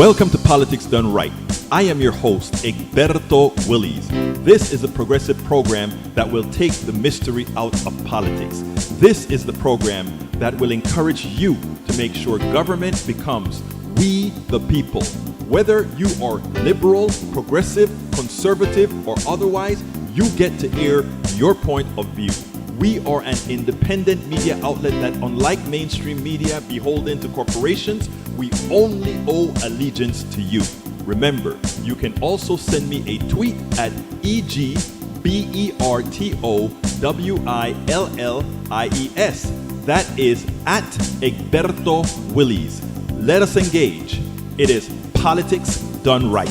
Welcome to Politics Done Right. I am your host, Egberto Willies. This is a progressive program that will take the mystery out of politics. This is the program that will encourage you to make sure government becomes we the people. Whether you are liberal, progressive, conservative, or otherwise, you get to air your point of view. We are an independent media outlet that, unlike mainstream media beholden to corporations, we only owe allegiance to you. Remember, you can also send me a tweet at EGBERTOWILLIES. That is at Egberto Willies. Let us engage. It is Politics Done Right.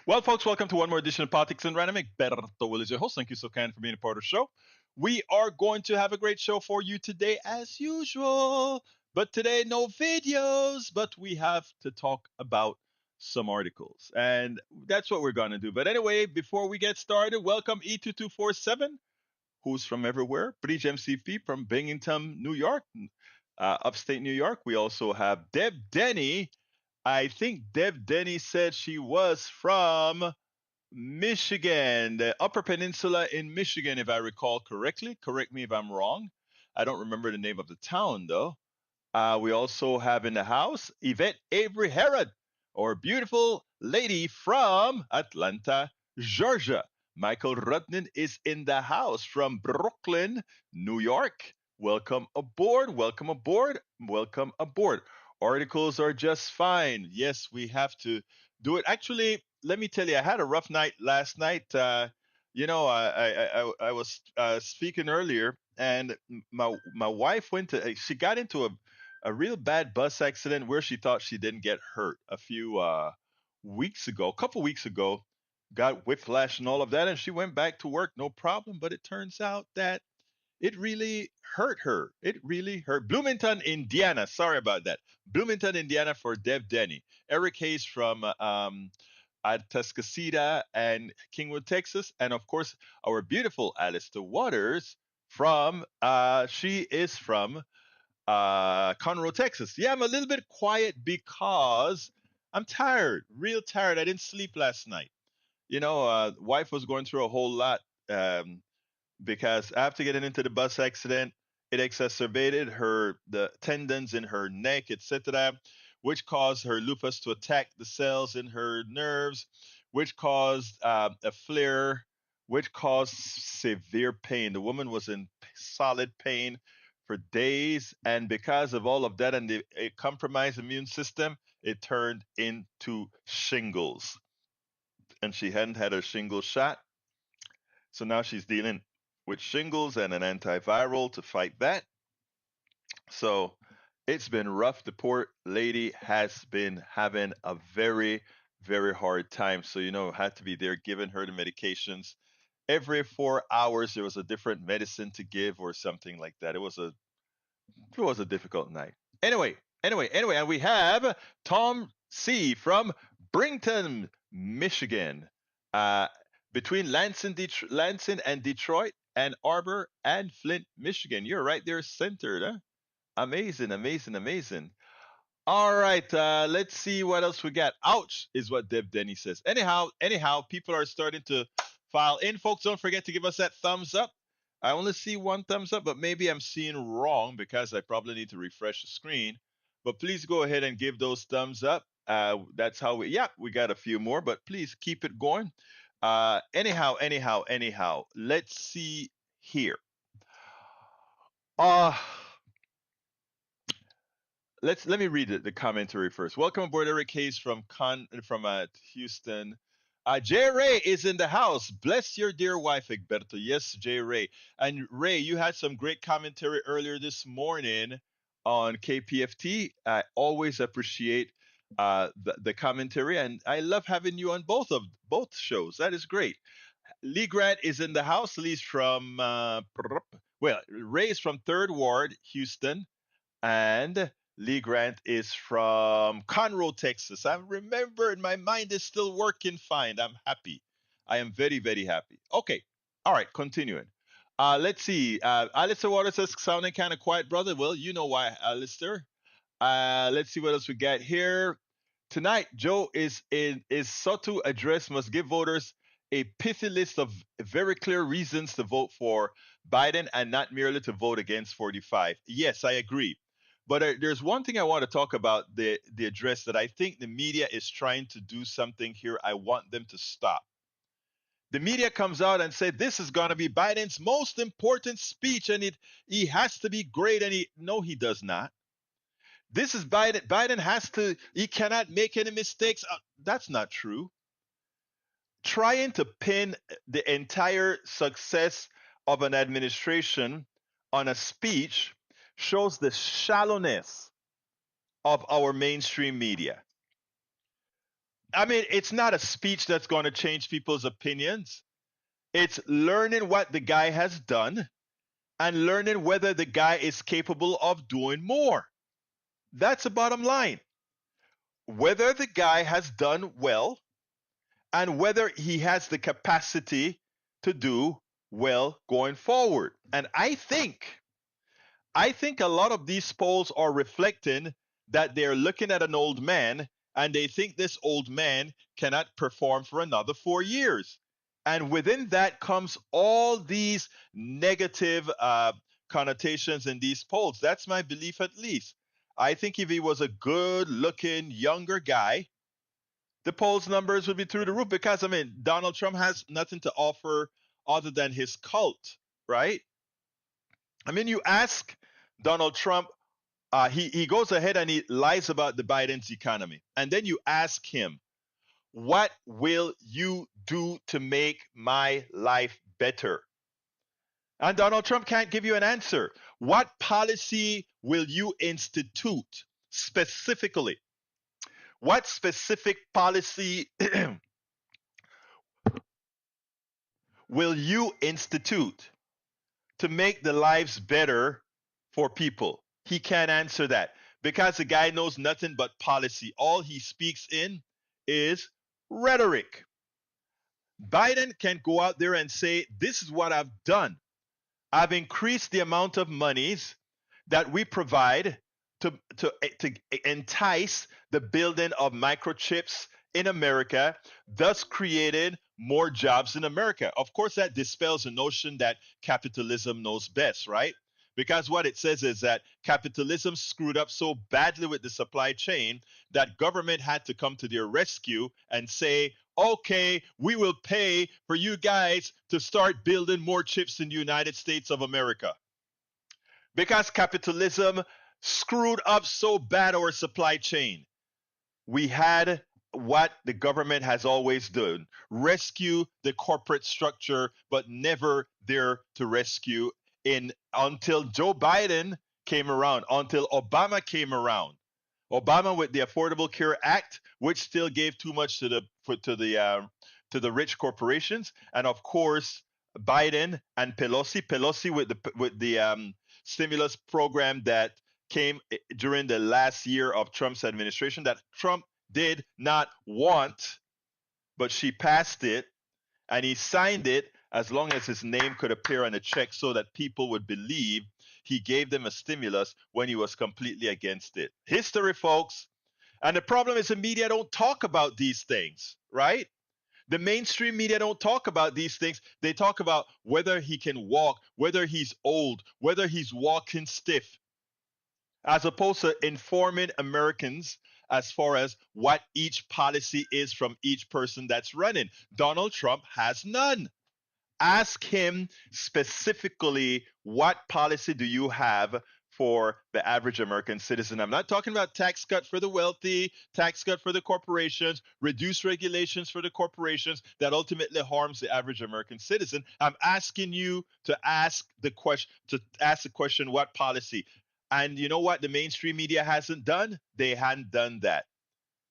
Well, folks, welcome to one more edition of Politics and Random. Egberto Willies, your host. Thank you so kind for being a part of the show. We are going to have a great show for you today, as usual. But today, no videos, but we have to talk about some articles. And that's what we're going to do. But anyway, before we get started, welcome E2247, who's from everywhere. Bridge MCP from Binghamton, New York, upstate New York. We also have Deb Denny. I think Deb Denny said she was from Michigan, the Upper Peninsula in Michigan, if I recall correctly. Correct me if I'm wrong. I don't remember the name of the town, though. We also have in the house Yvette Avery Herod, our beautiful lady from Atlanta, Georgia. Michael Rudnin is in the house from Brooklyn, New York. Welcome aboard, welcome aboard, welcome aboard. Articles are just fine. Yes, we have to do it. Actually, let me tell you, I had a rough night last night. I was speaking earlier, and my wife she got into a real bad bus accident where she thought she didn't get hurt a few a couple weeks ago, got whiplash and all of that, and she went back to work, no problem. But it turns out that it really hurt her. It really hurt. Bloomington, Indiana. Sorry about that. Bloomington, Indiana for Deb Denny. Eric Hayes from Atascocita and Kingwood, Texas. And of course, our beautiful Alistair Waters she is from Conroe, Texas. Yeah, I'm a little bit quiet because I'm tired, real tired. I didn't sleep last night. Wife was going through a whole lot. Because after getting into the bus accident, it exacerbated the tendons in her neck, etc., which caused her lupus to attack the cells in her nerves, which caused a flare, which caused severe pain. The woman was in solid pain for days, and because of all of that and the compromised immune system, it turned into shingles, and she hadn't had her shingles shot, so now she's dealing with shingles and an antiviral to fight that. So it's been rough. The poor lady has been having a very, very hard time. So, had to be there giving her the medications. Every 4 hours, there was a different medicine to give or something like that. It was a difficult night. Anyway, and we have Tom C. from Brington, Michigan. Uh, between Lansing and Detroit, Ann Arbor and Flint, Michigan. You're right there centered, huh? Amazing, amazing, amazing. All right, let's see what else we got. Ouch, is what Deb Denny says. Anyhow, people are starting to file in. Folks, don't forget to give us that thumbs up. I only see one thumbs up, but maybe I'm seeing wrong because I probably need to refresh the screen. But please go ahead and give those thumbs up. That's how we got a few more, but please keep it going. Anyhow, let's see here. Uh, let me read the commentary first. Welcome aboard, Eric Hayes from Houston. Jay Ray is in the house. Bless your dear wife, Egberto. Yes, Jay Ray. And Ray, you had some great commentary earlier this morning on KPFT. I always appreciate the commentary, and I love having you on both shows. That is great. Lee Grant is in the house. Lee's from Ray is from Third Ward, Houston, and Lee Grant is from Conroe, Texas. I remember, and my mind is still working fine. I'm happy. I am very, very happy. Okay. All right. Continuing. Let's see. Alistair Waters says sounding kind of quiet, brother. Well, you know why, Alistair. Let's see what else we got here. Tonight, Joe is sought to address must give voters a pithy list of very clear reasons to vote for Biden and not merely to vote against 45. Yes, I agree. But there's one thing I want to talk about the address that I think the media is trying to do something here. I want them to stop. The media comes out and said this is going to be Biden's most important speech and he has to be great and he no he does not. This is Biden. Biden has to, he cannot make any mistakes. That's not true. Trying to pin the entire success of an administration on a speech shows the shallowness of our mainstream media. I mean, it's not a speech that's going to change people's opinions. It's learning what the guy has done and learning whether the guy is capable of doing more. That's the bottom line. Whether the guy has done well and whether he has the capacity to do well going forward. And I think a lot of these polls are reflecting that they're looking at an old man and they think this old man cannot perform for another 4 years. And within that comes all these negative connotations in these polls. That's my belief, at least. I think if he was a good looking younger guy, the polls numbers would be through the roof because, I mean, Donald Trump has nothing to offer other than his cult, right? I mean, you ask Donald Trump, he goes ahead and he lies about the Biden's economy. And then you ask him, what will you do to make my life better? And Donald Trump can't give you an answer. What policy will you institute specifically? What specific policy will you institute to make the lives better for people? He can't answer that because the guy knows nothing but policy. All he speaks in is rhetoric. Biden can go out there and say, this is what I've done. I've increased the amount of monies that we provide to entice the building of microchips in America, thus created more jobs in America. Of course, that dispels the notion that capitalism knows best, right? Because what it says is that capitalism screwed up so badly with the supply chain that government had to come to their rescue and say, okay, we will pay for you guys to start building more chips in the United States of America. Because capitalism screwed up so bad our supply chain. We had what the government has always done, rescue the corporate structure, but never there to rescue in until Joe Biden came around, until Obama came around. Obama with the Affordable Care Act, which still gave too much to the rich corporations, and of course Biden and Pelosi with the stimulus program that came during the last year of Trump's administration that Trump did not want, but she passed it and he signed it as long as his name could appear on a check so that people would believe he gave them a stimulus when he was completely against it. History, folks. And the problem is the media don't talk about these things, right? The mainstream media don't talk about these things. They talk about whether he can walk, whether he's old, whether he's walking stiff, as opposed to informing Americans as far as what each policy is from each person that's running. Donald Trump has none. Ask him specifically, what policy do you have for the average American citizen? I'm not talking about tax cut for the wealthy, tax cut for the corporations, reduce regulations for the corporations that ultimately harms the average American citizen. I'm asking you to ask the question, what policy? And you know what the mainstream media hasn't done? They hadn't done that.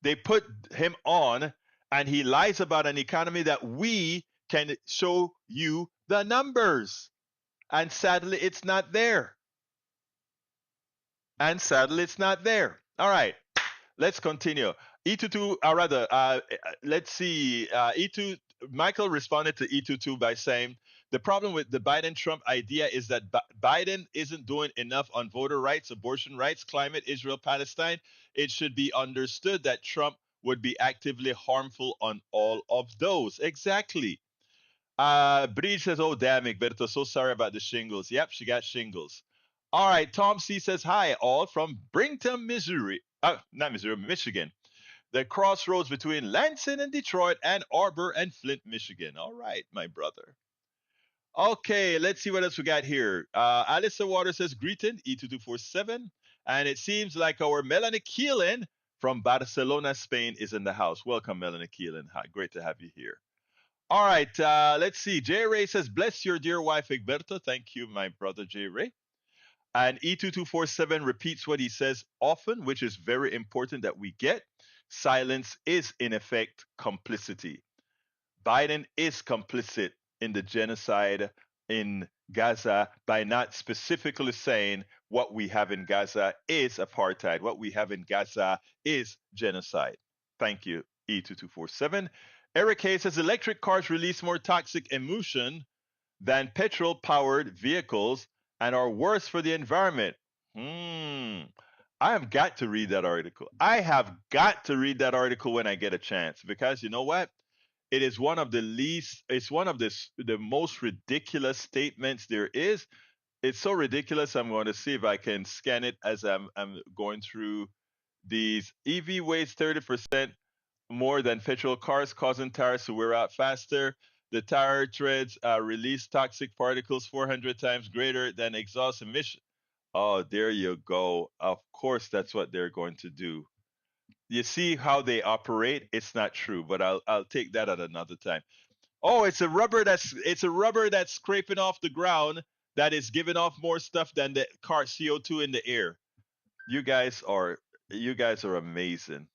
They put him on and he lies about an economy that we can show you the numbers. And sadly, it's not there. And sadly, it's not there. All right, let's continue. E22, rather, let's see. E2, Michael responded to E22 by saying the problem with the Biden Trump idea is that Biden isn't doing enough on voter rights, abortion rights, climate, Israel, Palestine. It should be understood that Trump would be actively harmful on all of those. Exactly. Bridge says, "Oh damn, Egberto, so sorry about the shingles." Yep, she got shingles. All right, Tom C says, "Hi, all from Brington, Missouri. Not Missouri, Michigan. The crossroads between Lansing and Detroit, Ann Arbor and Flint, Michigan." All right, my brother. Okay, let's see what else we got here. Alyssa Water says, "Greeting, E2247." And it seems like our Melanie Keelan from Barcelona, Spain is in the house. Welcome, Melanie Keelan. Hi, great to have you here. All right, let's see. J Ray says, "Bless your dear wife, Egberto." Thank you, my brother J Ray. And E2247 repeats what he says often, which is very important that we get. Silence is, in effect, complicity. Biden is complicit in the genocide in Gaza by not specifically saying what we have in Gaza is apartheid. What we have in Gaza is genocide. Thank you, E2247. Eric Hayes says electric cars release more toxic emission than petrol powered vehicles and are worse for the environment. Hmm. I have got to read that article. I have got to read that article when I get a chance because you know what? It is one of the least, it's one of the most ridiculous statements there is. It's so ridiculous. I'm going to see if I can scan it as I'm going through these. EV weighs 30% more than petrol cars, causing tires to wear out faster. The tire treads release toxic particles 400 times greater than exhaust emission. Oh, there you go. Of course, that's what they're going to do. You see how they operate? It's not true, but I'll take that at another time. Oh, it's a rubber that's scraping off the ground that is giving off more stuff than the car CO2 in the air. You guys are you guys are amazing.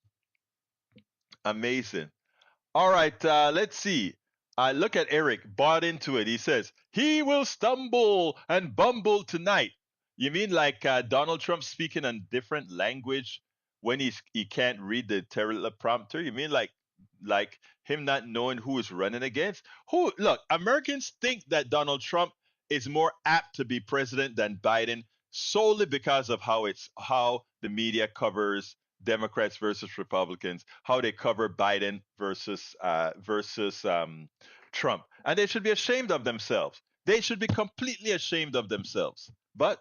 Amazing. All right, let's see. Look at Eric, bought into it. He says, "He will stumble and bumble tonight." You mean like Donald Trump speaking a different language when he can't read the teleprompter? You mean like him not knowing who is running against? Who look, Americans think that Donald Trump is more apt to be president than Biden solely because of how the media covers Democrats versus Republicans, how they cover Biden versus Trump, and they should be ashamed of themselves. They should be completely ashamed of themselves. But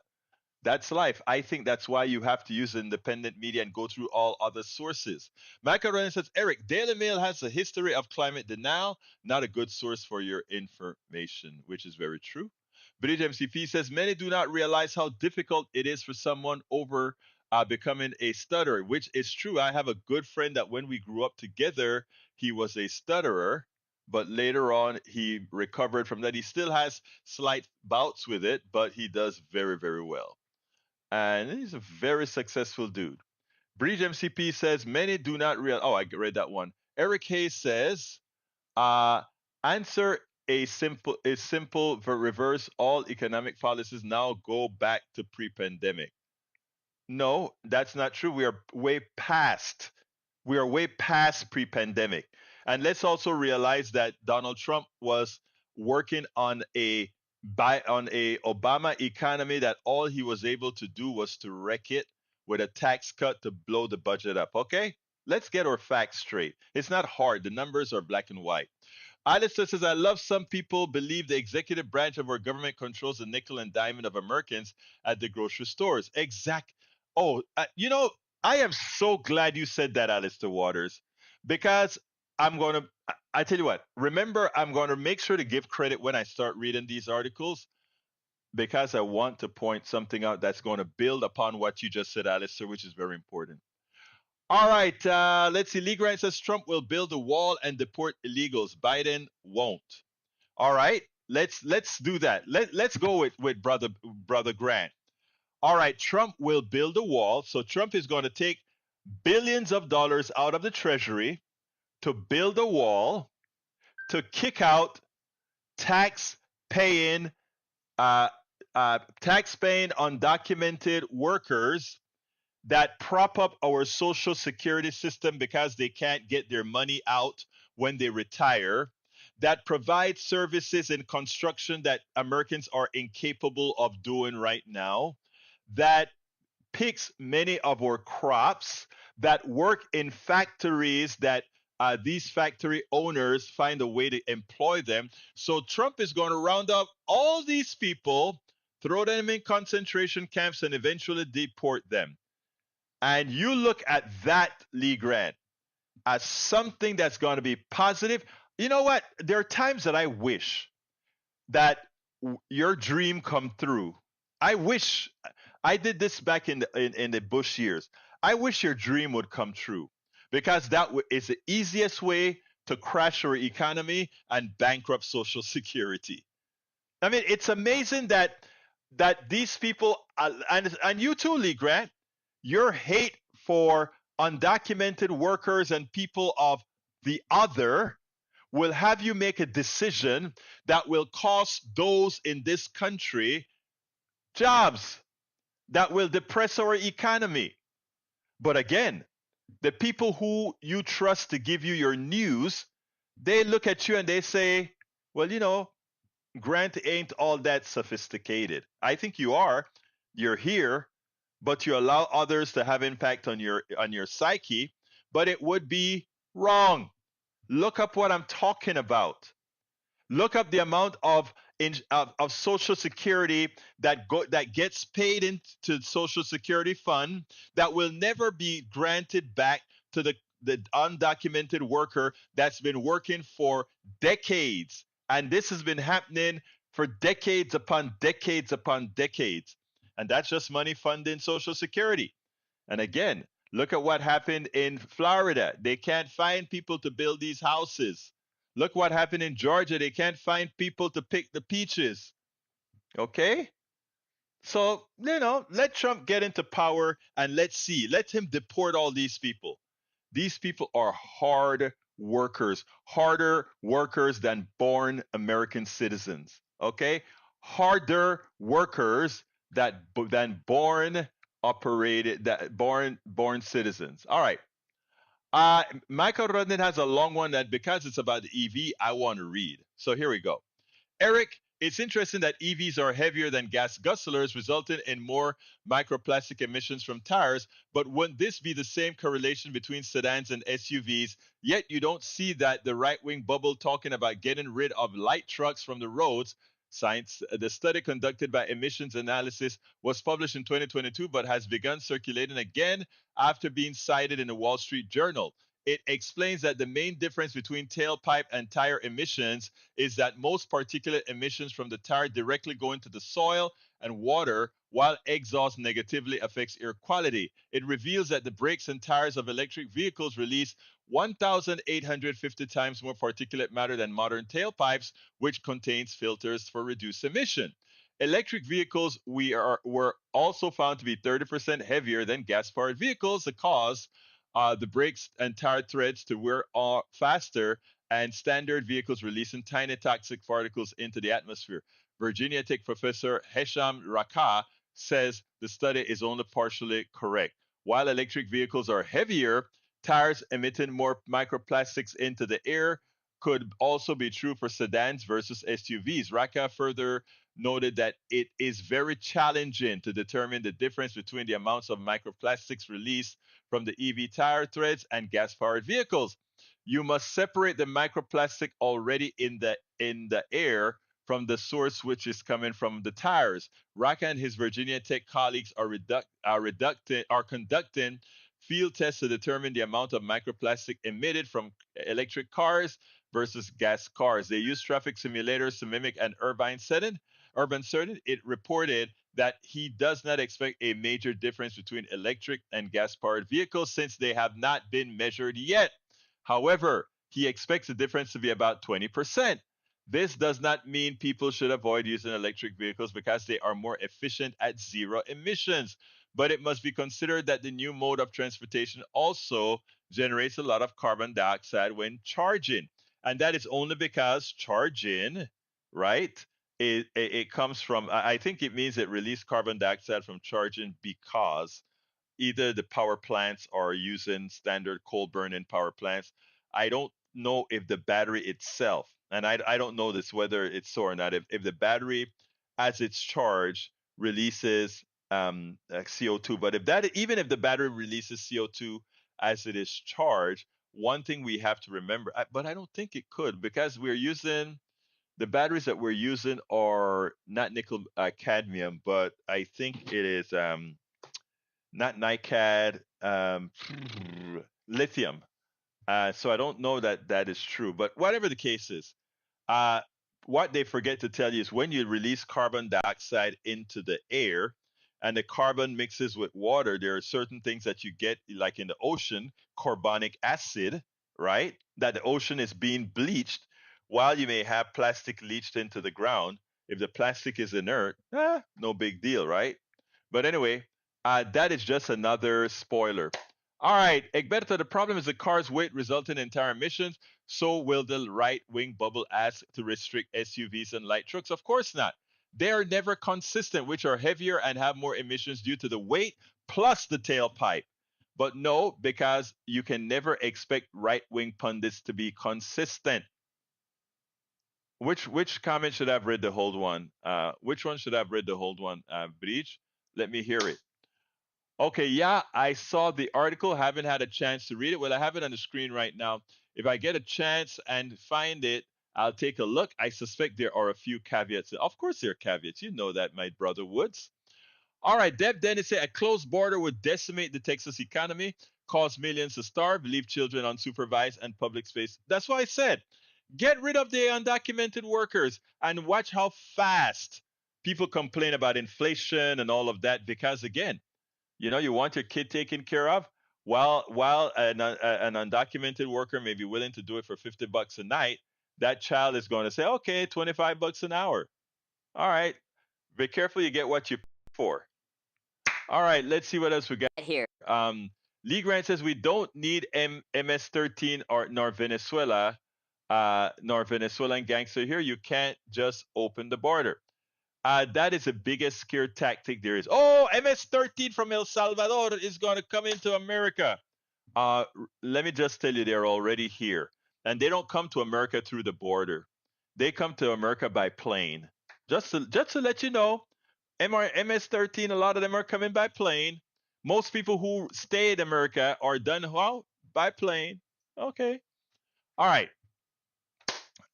that's life. I think that's why you have to use independent media and go through all other sources. Macaroni says, "Eric, Daily Mail has a history of climate denial, not a good source for your information," which is very true. British MCP says, "Many do not realize how difficult it is for someone over becoming a stutterer," which is true. I have a good friend that when we grew up together, he was a stutterer, but later on he recovered from that. He still has slight bouts with it, but he does very, very well. And he's a very successful dude. Breach MCP says many do not real. Oh, I read that one. Eric Hayes says, uh, answer a simple reverse all economic policies now go back to pre-pandemic. No, that's not true. We are way past pre-pandemic. And let's also realize that Donald Trump was working on a Obama economy that all he was able to do was to wreck it with a tax cut to blow the budget up. Okay? Let's get our facts straight. It's not hard. The numbers are black and white. Alistair says, "I love some people believe the executive branch of our government controls the nickel and diamond of Americans at the grocery stores." Exact. Oh, I am so glad you said that, Alistair Waters, because I'm going to, I tell you what, remember, I'm going to make sure to give credit when I start reading these articles because I want to point something out that's going to build upon what you just said, Alistair, which is very important. All right, let's see. Lee Grant says Trump will build a wall and deport illegals. Biden won't. All right, let's do that. Let's go with brother Grant. All right, Trump will build a wall. So Trump is going to take billions of dollars out of the Treasury to build a wall to kick out tax paying tax paying undocumented workers that prop up our social security system because they can't get their money out when they retire, that provide services in construction that Americans are incapable of doing right now, that picks many of our crops, that work in factories that these factory owners find a way to employ them. So Trump is going to round up all these people, throw them in concentration camps, and eventually deport them. And you look at that, Lee Grant, as something that's going to be positive. You know what? There are times that I wish that your dream come through. I wish I did this back in the Bush years. I wish your dream would come true because that is the easiest way to crash our economy and bankrupt Social Security. I mean, it's amazing that these people and you too, Lee Grant, your hate for undocumented workers and people of the other will have you make a decision that will cost those in this country jobs, that will depress our economy. But again, the people who you trust to give you your news, they look at you and they say, well, Grant ain't all that sophisticated. I think you are. You're here, but you allow others to have impact on your psyche, but it would be wrong. Look up what I'm talking about. Look up the amount of Social Security that gets paid into Social Security fund that will never be granted back to the undocumented worker that's been working for decades, and this has been happening for decades upon decades upon decades, and that's just money funding Social Security. And again, look at what happened in Florida. They can't find people to build these houses. Look what happened in Georgia. They can't find people to pick the peaches. Okay? So, let Trump get into power and let's see. Let him deport all these people. These people are hard workers, harder workers than born American citizens. Okay? Harder workers than born citizens. All right. Michael Rodden has a long one that because it's about the EV, I want to read. So here we go. Eric, it's interesting that EVs are heavier than gas guzzlers, resulting in more microplastic emissions from tires. But wouldn't this be the same correlation between sedans and SUVs? Yet you don't see that the right wing bubble talking about getting rid of light trucks from the roads. Science, the study conducted by Emissions Analysis was published in 2022 but has begun circulating again after being cited in the Wall Street Journal. It explains that the main difference between tailpipe and tire emissions is that most particulate emissions from the tire directly go into the soil and water, while exhaust negatively affects air quality. It reveals that the brakes and tires of electric vehicles release 1,850 times more particulate matter than modern tailpipes, which contains filters for reduced emission. Electric vehicles were also found to be 30% heavier than gas-powered vehicles. The cause the brakes and tire treads to wear faster, and standard vehicles releasing tiny toxic particles into the atmosphere. Virginia Tech professor Hesham Raka says the study is only partially correct. While electric vehicles are heavier, tires emitting more microplastics into the air could also be true for sedans versus SUVs. Raka further noted that it is very challenging to determine the difference between the amounts of microplastics released from the EV tire treads and gas-powered vehicles. You must separate the microplastic already in the air from the source, which is coming from the tires. Raka and his Virginia Tech colleagues are conducting field tests to determine the amount of microplastic emitted from electric cars versus gas cars. They use traffic simulators to mimic an urban setting. It reported that he does not expect a major difference between electric and gas powered vehicles since they have not been measured yet. However, he expects the difference to be about 20%. This does not mean people should avoid using electric vehicles because they are more efficient at zero emissions. But it must be considered that the new mode of transportation also generates a lot of carbon dioxide when charging. And that is only because charging, right? It comes from, I think it means it released carbon dioxide from charging because either the power plants are using standard coal burning power plants. I don't know if the battery itself, and I don't know this whether it's so or not. If the battery, as it's charged, releases like CO2, but if that even if the battery releases CO2 as it is charged, one thing we have to remember, but I don't think it could because we're using the batteries that we're using are not nickel cadmium, but I think it is not NiCad, lithium. So I don't know that that is true, but whatever the case is, uh, what they forget to tell you is when you release carbon dioxide into the air and the carbon mixes with water, there are certain things that you get, like in the ocean, carbonic acid, right? That the ocean is being bleached while you may have plastic leached into the ground. If the plastic is inert, no big deal, right? But anyway, that is just another spoiler. All right, Egberto, the problem is the car's weight resulting in tire emissions. So will the right wing bubble ask to restrict SUVs and light trucks? Of course not. They are never consistent, which are heavier and have more emissions due to the weight plus the tailpipe. But no, because you can never expect right wing pundits to be consistent. Which comment should I have read the whole one? Which one should I have read the whole one? Breach? Let me hear it. Okay, yeah, I saw the article. Haven't had a chance to read it. Well, I have it on the screen right now. If I get a chance and find it, I'll take a look. I suspect there are a few caveats. Of course, there are caveats. You know that, my brother Woods. All right, Deb Dennis said a closed border would decimate the Texas economy, cause millions to starve, leave children unsupervised, and public space. That's why I said get rid of the undocumented workers and watch how fast people complain about inflation and all of that. Because again, you want your kid taken care of. While an undocumented worker may be willing to do it for $50 a night, that child is going to say, "Okay, $25 an hour." All right, be careful you get what you pay for. All right, let's see what else we got here. Lee Grant says we don't need MS-13 or nor Venezuela, nor Venezuelan gangster here. You can't just open the border. That is the biggest scare tactic there is. Oh, MS-13 from El Salvador is going to come into America. Let me just tell you, they're already here. And they don't come to America through the border. They come to America by plane. Just to let you know, MS-13, a lot of them are coming by plane. Most people who stay in America are done how? By plane. Okay. All right.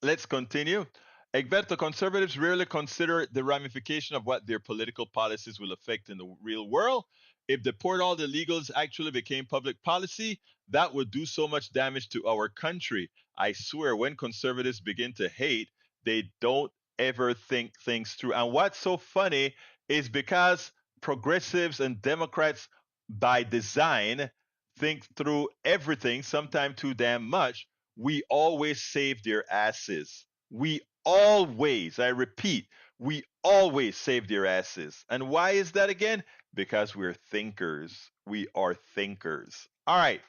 Let's continue. Egberto, conservatives rarely consider the ramification of what their political policies will affect in the real world. If deport all the illegals actually became public policy, that would do so much damage to our country. I swear, when conservatives begin to hate, they don't ever think things through. And what's so funny is because progressives and Democrats, by design, think through everything, sometimes too damn much, we always save their asses. We always, I repeat, we always save their asses. And why is that again? Because we're thinkers. We are thinkers. All right.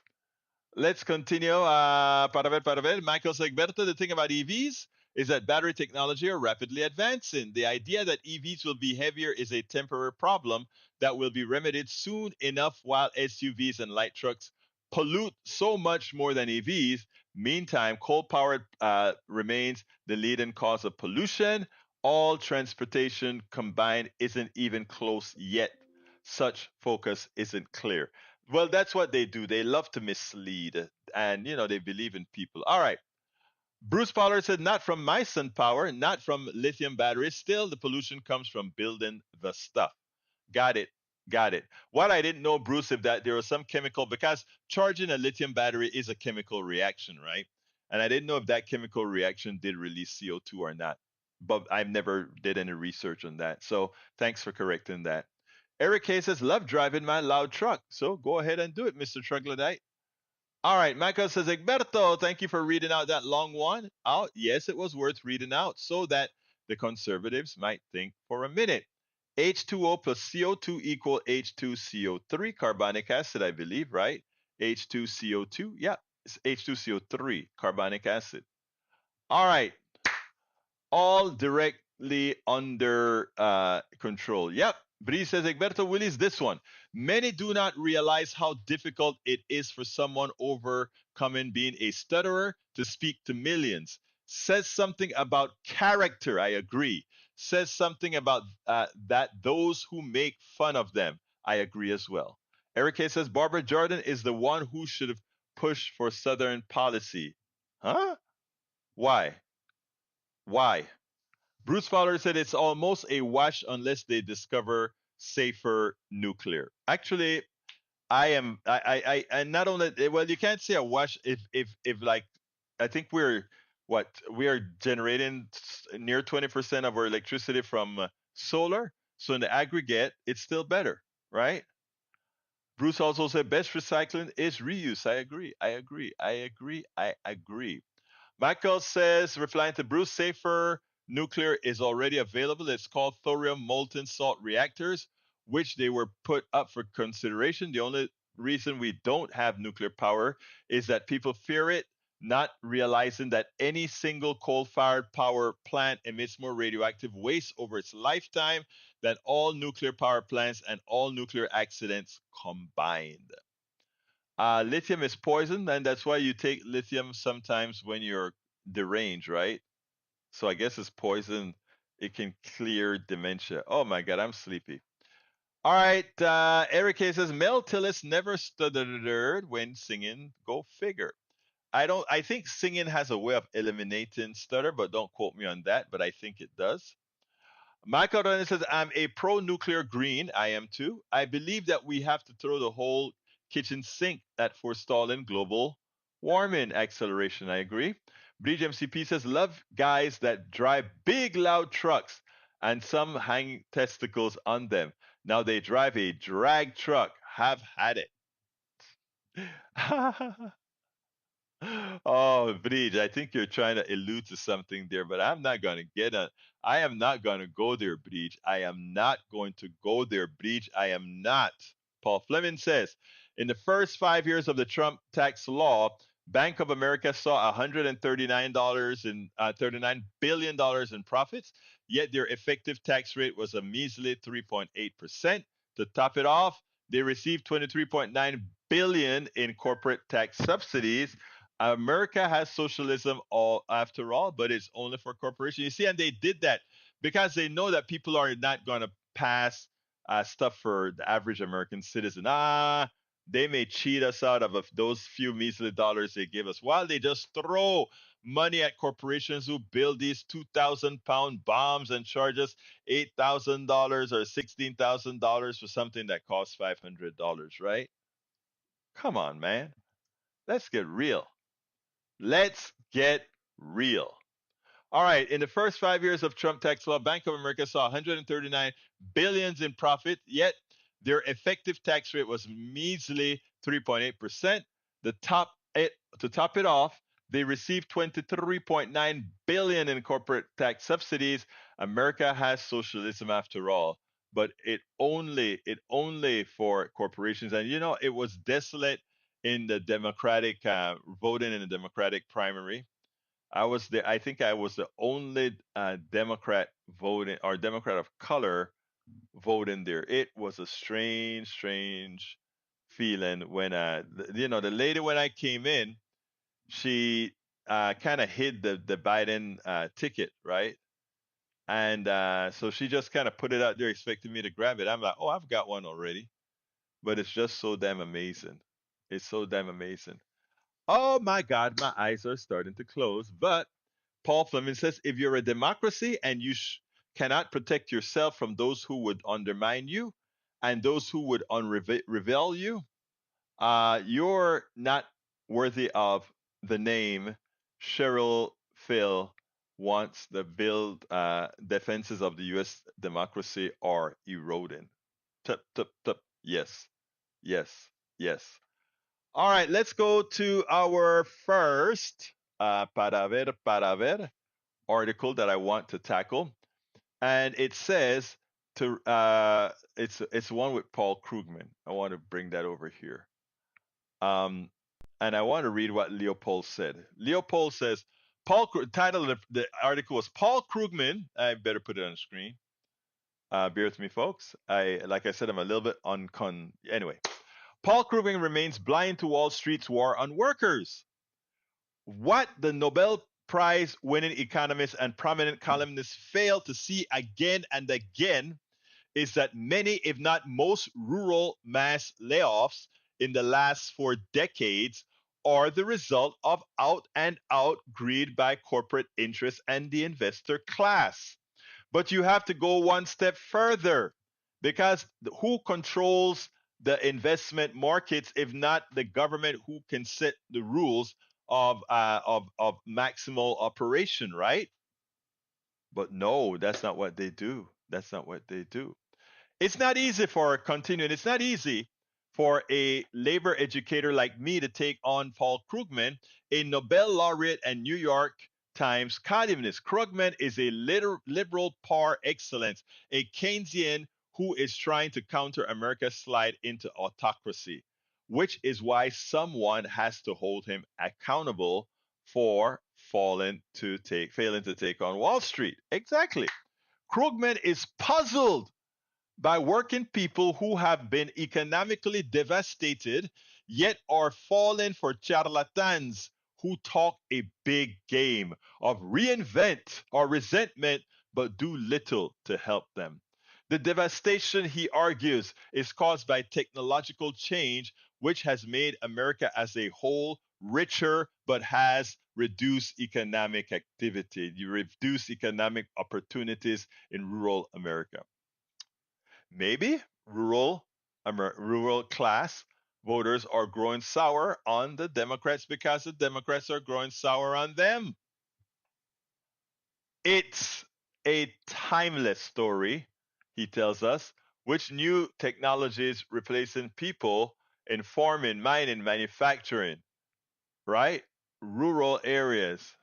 Let's continue. Para ver. Michael Segberto, the thing about EVs is that battery technology are rapidly advancing. The idea that EVs will be heavier is a temporary problem that will be remedied soon enough while SUVs and light trucks pollute so much more than EVs. Meantime, coal powered remains the leading cause of pollution. All transportation combined isn't even close yet. Such focus isn't clear. Well, that's what they do. They love to mislead, and they believe in people. All right. Bruce Pollard said, "Not from my sun power, not from lithium batteries. Still, the pollution comes from building the stuff." Got it. Got it. What I didn't know, Bruce, if that there was some chemical, because charging a lithium battery is a chemical reaction, right? And I didn't know if that chemical reaction did release CO2 or not. But I've never did any research on that. So thanks for correcting that. Eric K says, "Love driving my loud truck." So go ahead and do it, Mr. Troglodyte. All right, Michael says, "Egberto, thank you for reading out that long one." Oh, yes, it was worth reading out so that the conservatives might think for a minute. H2O plus CO2 equal H2CO3, carbonic acid, I believe, right? H2CO2, yeah, it's H2CO3, carbonic acid. All right, all directly under control. Yep, Bree says, Egberto Willis, this one. Many do not realize how difficult it is for someone overcoming being a stutterer to speak to millions. Says something about character. I agree. Says something about that those who make fun of them. I agree as well. Eric K says, Barbara Jordan is the one who should have pushed for Southern policy. Huh? Why? Why? Bruce Fowler said it's almost a wash unless they discover safer nuclear. Actually, and not only, well, you can't say a wash if like, I think we are generating near 20% of our electricity from solar. So in the aggregate, it's still better, right? Bruce also said best recycling is reuse. I agree. I agree. I agree. I agree. Michael says, replying to Bruce, safer nuclear is already available. It's called thorium molten salt reactors, which they were put up for consideration. The only reason we don't have nuclear power is that people fear it, not realizing that any single coal fired power plant emits more radioactive waste over its lifetime than all nuclear power plants and all nuclear accidents combined. Lithium is poison, and that's why you take lithium sometimes when you're deranged, right? So I guess it's poison. It can clear dementia. Oh my God, I'm sleepy. All right, Eric K says Mel Tillis never stuttered when singing. Go figure. I don't. I think singing has a way of eliminating stutter, but don't quote me on that. But I think it does. Michael Rodriguez says, I'm a pro nuclear green. I am too. I believe that we have to throw the whole kitchen sink at forestalling global warming acceleration. I agree. Bridge MCP says, love guys that drive big, loud trucks and some hang testicles on them. Now they drive a drag truck. Have had it. Oh, Bridge, I think you're trying to allude to something there, but I'm not going to get a. I am not going to go there, Bridge. I am not going to go there, Bridge. I am not. Paul Fleming says, in the first 5 years of the Trump tax law, Bank of America saw $139 in $39 billion in profits, yet their effective tax rate was a measly 3.8%. To top it off, they received 23.9 billion in corporate tax subsidies. America has socialism all after all, but it's only for corporations. You see, and they did that because they know that people are not going to pass stuff for the average American citizen. They may cheat us out of those few measly dollars they give us, while they just throw money at corporations who build these 2,000 pound bombs and charge us $8,000 or $16,000 for something that costs $500, right? Come on, man. Let's get real. Let's get real. All right. In the first 5 years of Trump tax law, Bank of America saw 139 billions in profit, yet their effective tax rate was measly 3.8%. The top it To top it off, they received 23.9 billion in corporate tax subsidies. America has socialism after all, but it only for corporations. And it was desolate in the Democratic voting in the Democratic primary. I think I was the only Democrat voting or Democrat of color voting there. It was a strange, strange feeling when the lady when I came in, she kind of hid the Biden ticket, right? And so she just kind of put it out there, expecting me to grab it. I'm like, oh, I've got one already. But it's just so damn amazing. It's so damn amazing. Oh my God, my eyes are starting to close. But Paul Fleming says, if you're a democracy and you cannot protect yourself from those who would undermine you and those who would reveal you, you're not worthy of the name. Cheryl Phil wants the build defenses of the U.S. democracy are eroding. Tup, tup, tup. Yes, yes, yes. All right, let's go to our first para ver article that I want to tackle, and it says it's one with Paul Krugman. I want to bring that over here, um, and I want to read what Leopold said. Leopold says title of the article was Paul Krugman. I better put it on the screen. Bear with me, folks. Like I said, I'm a little bit Anyway, Paul Krugman remains blind to Wall Street's war on workers. What the Nobel Prize winning economist and prominent columnist fail to see again and again is that many, if not most, rural mass layoffs in the last 4 decades are the result of out and out greed by corporate interests and the investor class. But you have to go one step further because who controls the investment markets if not the government who can set the rules of maximal operation, right? But no, that's not what they do. That's not what they do. It's not easy for continuing. It's not easy for a labor educator like me to take on Paul Krugman, a Nobel laureate and New York Times columnist. Krugman is a liberal par excellence, a Keynesian who is trying to counter America's slide into autocracy, which is why someone has to hold him accountable for failing to take on Wall Street. Exactly. Krugman is puzzled by working people who have been economically devastated, yet are falling for charlatans who talk a big game of reinvent or resentment, but do little to help them. The devastation, he argues, is caused by technological change, which has made America as a whole richer, but has reduced economic activity. You reduce economic opportunities in rural America. Maybe rural class voters are growing sour on the Democrats because the Democrats are growing sour on them. It's a timeless story, he tells us, which new technologies replacing people in farming, mining, manufacturing, right? Rural areas,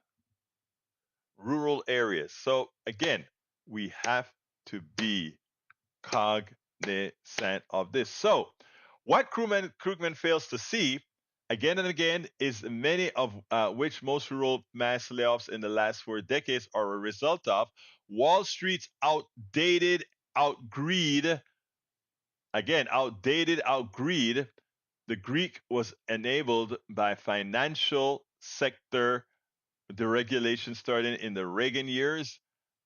rural areas. So again, we have to be cognizant of this. So, what Krugman fails to see again and again is many of which most rural mass layoffs in the last 4 decades are a result of Wall Street's outgreed, again, outgreed. The Greek was enabled by financial sector deregulation starting in the Reagan years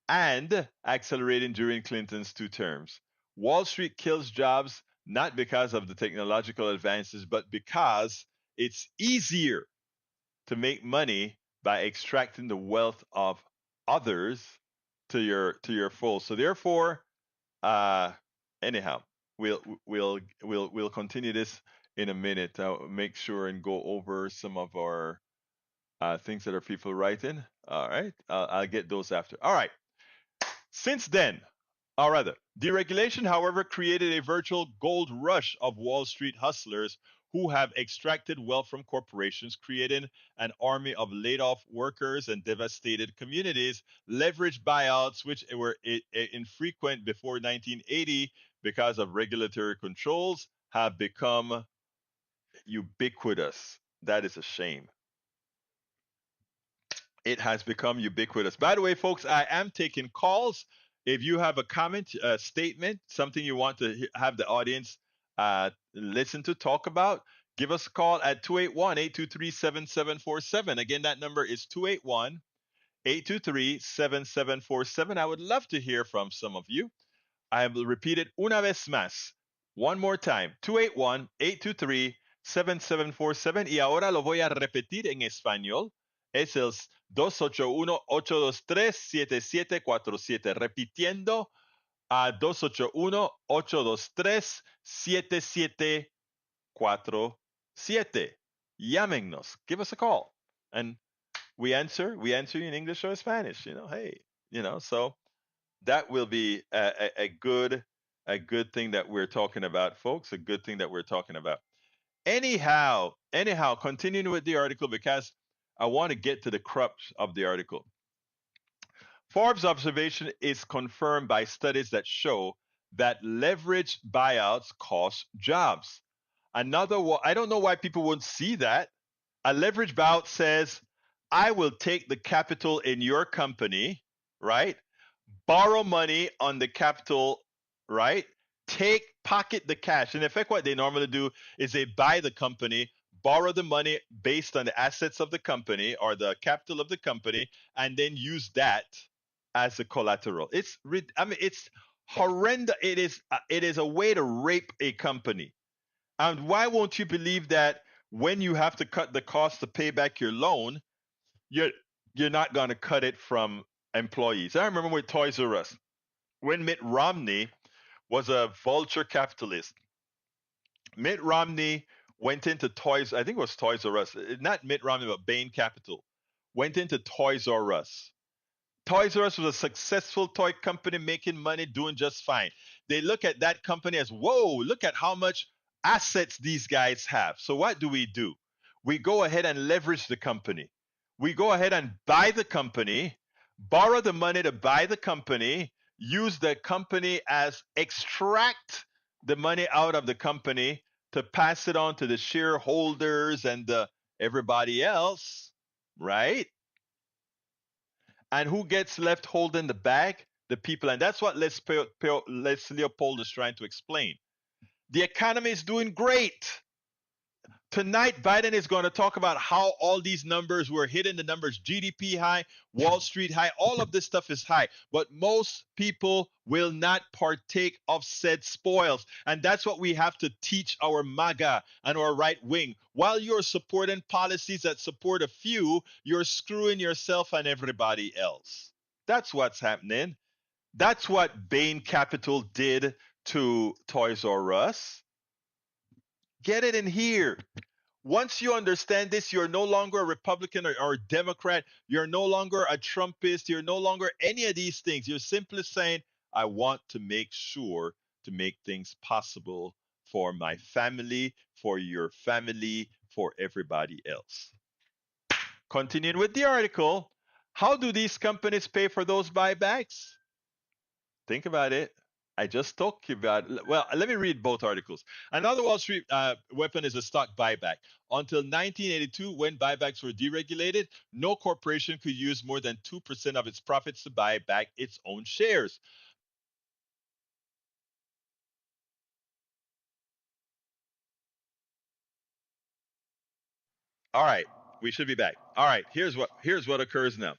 and accelerating during Clinton's 2 terms. Wall Street kills jobs not because of the technological advances, but because it's easier to make money by extracting the wealth of others to your full. So therefore, uh, anyhow, we'll continue this in a minute. I'll make sure and go over some of our things that are people writing. All right, I'll get those after. All right. Since then, or rather, deregulation, however, created a virtual gold rush of Wall Street hustlers who have extracted wealth from corporations, creating an army of laid off workers and devastated communities, leveraged buyouts, which were infrequent before 1980 because of regulatory controls, have become ubiquitous. That is a shame. It has become ubiquitous. By the way, folks, I am taking calls. If you have a comment, a statement, something you want to have the audience listen to, talk about, give us a call at 281-823-7747. Again, that number is 281-823-7747. I would love to hear from some of you. I will repeat it una vez más. One more time. 281-823-7747. Y ahora lo voy a repetir en español. Es el 281-823-7747. Repitiendo a 281-823-7747. Llámenos. Give us a call. And we answer you in English or Spanish. Hey, so that will be a good thing that we're talking about, folks. A good thing that we're talking about. Anyhow, continuing with the article because I want to get to the crux of the article. Forbes' observation is confirmed by studies that show that leveraged buyouts cost jobs. I don't know why people won't see that. A leveraged buyout says, I will take the capital in your company, right? Borrow money on the capital right? Pocket the cash. In effect, what they normally do is they buy the company, borrow the money based on the assets of the company or the capital of the company, and then use that as a collateral. I mean, it's horrendous. It is a way to rape a company. And why won't you believe that when you have to cut the cost to pay back your loan, you're you're not going to cut it from employees? I remember with Toys R Us when Mitt Romney was a vulture capitalist. Mitt Romney went into Toys, I think it was Toys R Us, not Mitt Romney, but Bain Capital, went into Toys R Us. Toys R Us was a successful toy company making money, doing just fine. They look at that company as, whoa, look at how much assets these guys have. So what do? We go ahead and leverage the company. We go ahead and buy the company, borrow the money to buy the company, use the company as extract the money out of the company to pass it on to the shareholders and everybody else, right? And who gets left holding the bag? The people. And that's what Les Leopold is trying to explain. The economy is doing great. Tonight, Biden is going to talk about how all these numbers were hitting the numbers: GDP high, Wall Street high, all of this stuff is high. But most people will not partake of said spoils. And that's what we have to teach our MAGA and our right wing. While you're supporting policies that support a few, you're screwing yourself and everybody else. That's what's happening. That's what Bain Capital did to Toys R Us. Get it in here. Once you understand this, you're no longer a Republican or a Democrat. You're no longer a Trumpist. You're no longer any of these things. You're simply saying, I want to make sure to make things possible for my family, for your family, for everybody else. Continuing with the article, how do these companies pay for those buybacks? Think about it. I just talked about. Well, let me read both articles. Another Wall Street weapon is a stock buyback. Until 1982, when buybacks were deregulated, no corporation could use more than 2% of its profits to buy back its own shares. All right, we should be back. All right, here's what occurs now.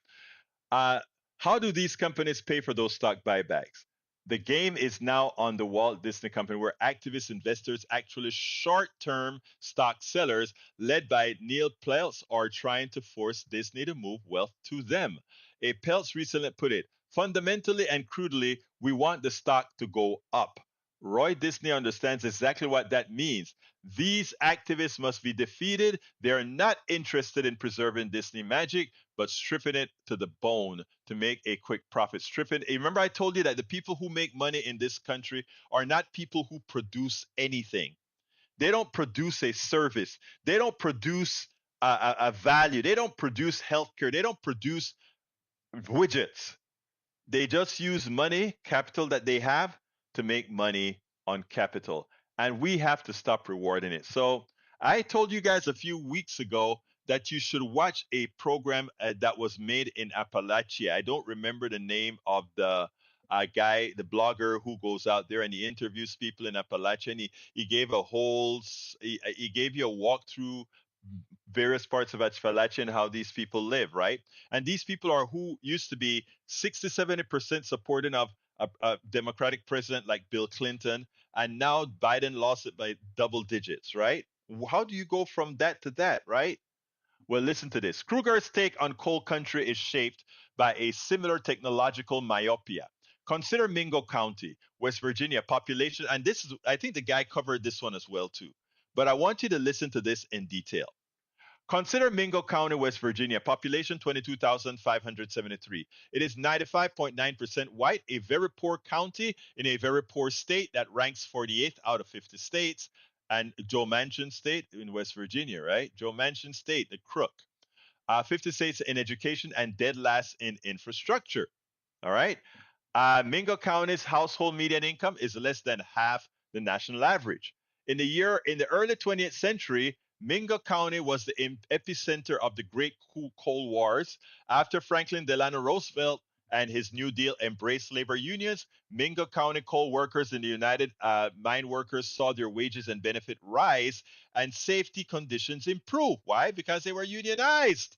Uh, how do these companies pay for those stock buybacks? The game is now on the Walt Disney Company, where activist investors, actually short term stock sellers, led by Neil Peltz, are trying to force Disney to move wealth to them. A Peltz recently put it: fundamentally and crudely, we want the stock to go up. Roy Disney understands exactly what that means. These activists must be defeated. They're not interested in preserving Disney magic, but stripping it to the bone to make a quick profit. Stripping. Remember, I told you that the people who make money in this country are not people who produce anything. They don't produce a service. They don't produce a value. They don't produce healthcare. They don't produce widgets. They just use money, capital that they have, to make money on capital. And we have to stop rewarding it. So I told you guys a few weeks ago that you should watch a program that was made in Appalachia. I don't remember the name of the guy, the blogger who goes out there and he interviews people in Appalachia. And he gave he gave you a walkthrough various parts of Appalachia and how these people live, right? And these people are who used to be 60, 70% supporting of a Democratic president like Bill Clinton, and now Biden lost it by double digits, right? How do you go from that to that, right? Well, listen to this. Kruger's take on coal country is shaped by a similar technological myopia. Consider Mingo County, West Virginia, population, and this is, I think the guy covered this one as well too. But I want you to listen to this in detail. Consider Mingo County, West Virginia, population 22,573. It is 95.9% white, a very poor county in a very poor state that ranks 48th out of 50 states. And Joe Manchin State in West Virginia, right? Joe Manchin State, the crook. 50 states in education and dead last in infrastructure. All right. Mingo County's household median income is less than half the national average. In the early 20th century, Mingo County was the epicenter of the Great Cold Wars. After Franklin Delano Roosevelt and his New Deal embraced labor unions, Mingo County coal workers and the United Mine Workers saw their wages and benefit rise and safety conditions improve. Why? Because they were unionized.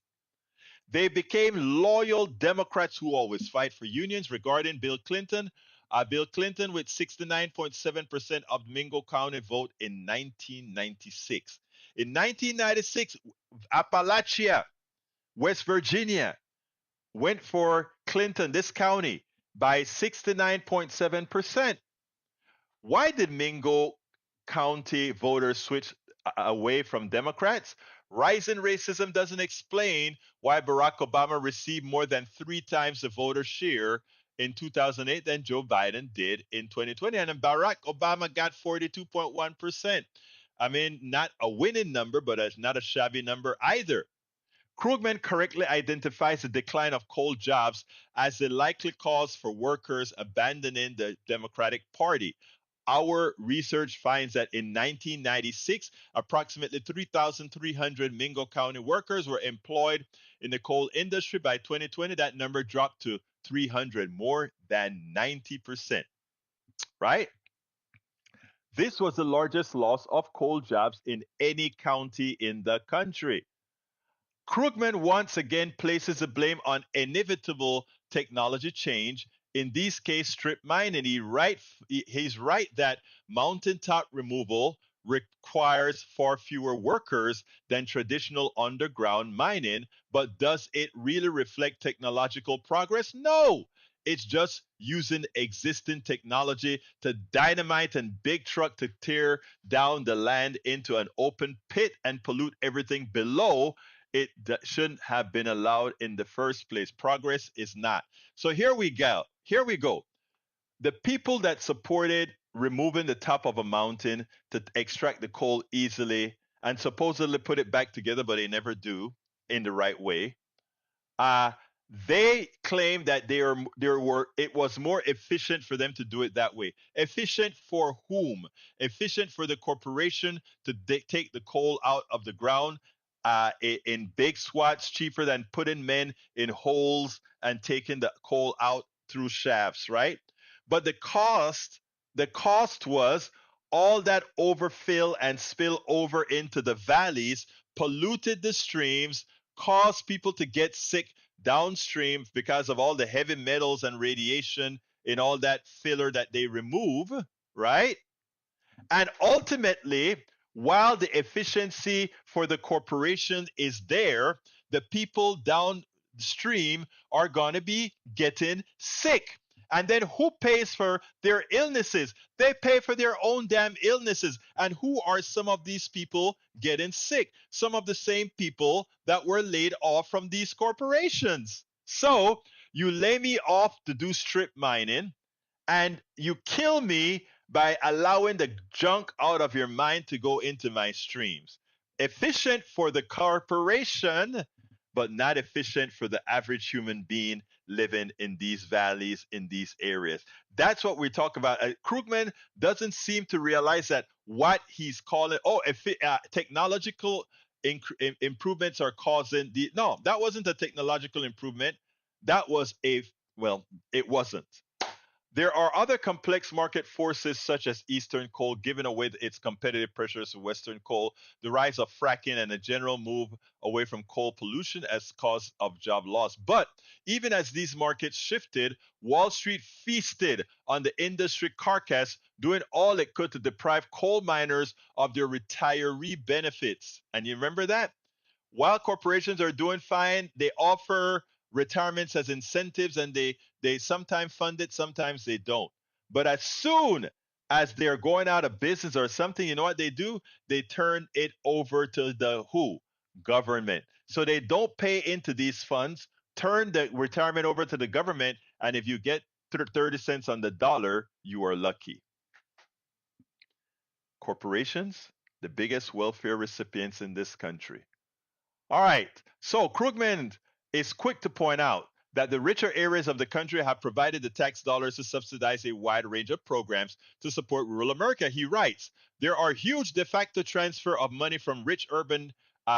They became loyal Democrats who always fight for unions. Regarding Bill Clinton, Bill Clinton with 69.7% of Mingo County vote in 1996. In 1996, Appalachia, West Virginia, went for Clinton, this county, by 69.7%. Why did Mingo County voters switch away from Democrats? Rising racism doesn't explain why Barack Obama received more than 3 times the voter share in 2008 than Joe Biden did in 2020. And then Barack Obama got 42.1%. I mean, not a winning number, but not a shabby number either. Krugman correctly identifies the decline of coal jobs as the likely cause for workers abandoning the Democratic Party. Our research finds that in 1996, approximately 3,300 Mingo County workers were employed in the coal industry. By 2020, that number dropped to 300, more than 90%. Right? This was the largest loss of coal jobs in any county in the country. Krugman once again places the blame on inevitable technology change. In this case, strip mining. He's right that mountaintop removal requires far fewer workers than traditional underground mining, but does it really reflect technological progress? No. It's just using existing technology to dynamite and big truck to tear down the land into an open pit and pollute everything below. It shouldn't have been allowed in the first place. Progress is not. So here we go. Here we go. The people that supported removing the top of a mountain to extract the coal easily and supposedly put it back together, but they never do in the right way. Uh, they claim that it was more efficient for them to do it that way. Efficient for whom? Efficient for the corporation to take the coal out of the ground in big swats, cheaper than putting men in holes and taking the coal out through shafts, right? But the cost was all that overfill and spill over into the valleys, polluted the streams, caused people to get sick downstream because of all the heavy metals and radiation in all that filler that they remove, right? And ultimately, while the efficiency for the corporation is there, the people downstream are going to be getting sick. And then who pays for their illnesses? They pay for their own damn illnesses. And who are some of these people getting sick? Some of the same people that were laid off from these corporations. So you lay me off to do strip mining and you kill me by allowing the junk out of your mind to go into my streams. Efficient for the corporation, but not efficient for the average human being living in these valleys, in these areas. That's what we talk about. Krugman doesn't seem to realize that what he's calling, technological improvements are causing the. No, that wasn't a technological improvement. That was well, it wasn't. There are other complex market forces such as Eastern coal giving away its competitive pressures to Western coal, the rise of fracking, and a general move away from coal pollution as cause of job loss. But even as these markets shifted, Wall Street feasted on the industry carcass, doing all it could to deprive coal miners of their retiree benefits. And you remember that? While corporations are doing fine, they offer retirements as incentives and they sometimes fund it, sometimes they don't. But as soon as they're going out of business or something, you know what they do? They turn it over to the who? Government. So they don't pay into these funds, turn the retirement over to the government, and if you get 30 cents on the dollar, you are lucky. Corporations, the biggest welfare recipients in this country. All right. So Krugman is quick to point out that the richer areas of the country have provided the tax dollars to subsidize a wide range of programs to support rural America. He writes, there are huge de facto transfer of money from rich urban